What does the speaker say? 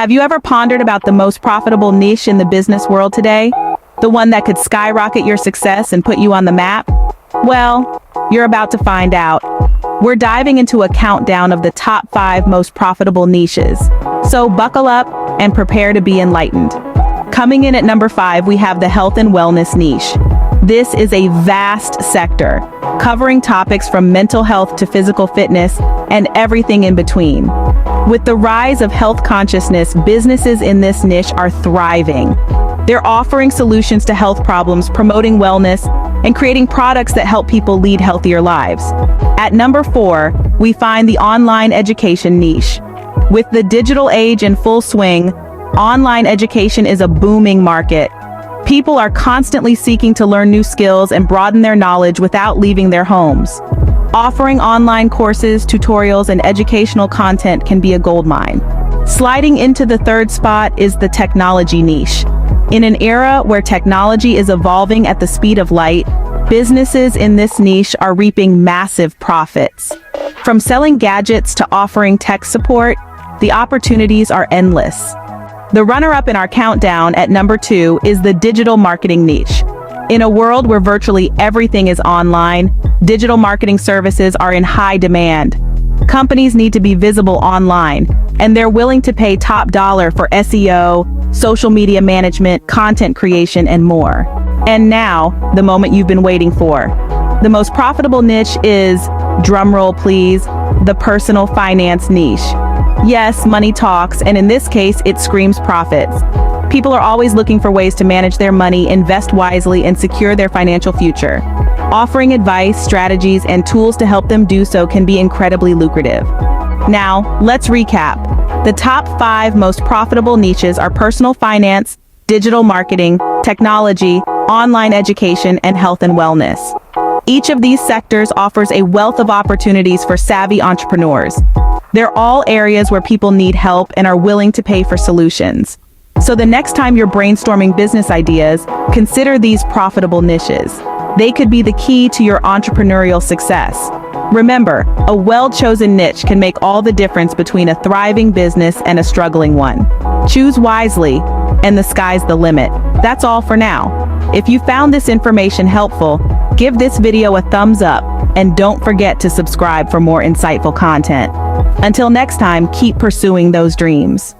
Have you ever pondered about the most profitable niche in the business world today? The one that could skyrocket your success and put you on the map? Well, you're about to find out. We're diving into a countdown of the top 5 most profitable niches. So buckle up and prepare to be enlightened. Coming in at number 5, we have the health and wellness niche. This is a vast sector, covering topics from mental health to physical fitness and everything in between. With the rise of health consciousness, businesses in this niche are thriving. They're offering solutions to health problems, promoting wellness, and creating products that help people lead healthier lives. At number 4, we find the online education niche. With the digital age in full swing, online education is a booming market. People are constantly seeking to learn new skills and broaden their knowledge without leaving their homes. Offering online courses, tutorials, and educational content can be a goldmine. Sliding into the 3rd spot is the technology niche. In an era where technology is evolving at the speed of light, businesses in this niche are reaping massive profits. From selling gadgets to offering tech support, the opportunities are endless. The runner-up in our countdown at number 2 is the digital marketing niche. In a world where virtually everything is online, digital marketing services are in high demand. Companies need to be visible online, and they're willing to pay top dollar for SEO, social media management, content creation, and more. And now, the moment you've been waiting for. The most profitable niche is, drumroll please, the personal finance niche. Yes, money talks, and in this case, it screams profits. People are always looking for ways to manage their money, invest wisely, and secure their financial future. Offering advice, strategies, and tools to help them do so can be incredibly lucrative. Now, let's recap. The top 5 most profitable niches are personal finance, digital marketing, technology, online education, and health and wellness. Each of these sectors offers a wealth of opportunities for savvy entrepreneurs. They're all areas where people need help and are willing to pay for solutions. So the next time you're brainstorming business ideas, consider these profitable niches. They could be the key to your entrepreneurial success. Remember, a well-chosen niche can make all the difference between a thriving business and a struggling one. Choose wisely, and the sky's the limit. That's all for now. If you found this information helpful, give this video a thumbs up, and don't forget to subscribe for more insightful content. Until next time, keep pursuing those dreams.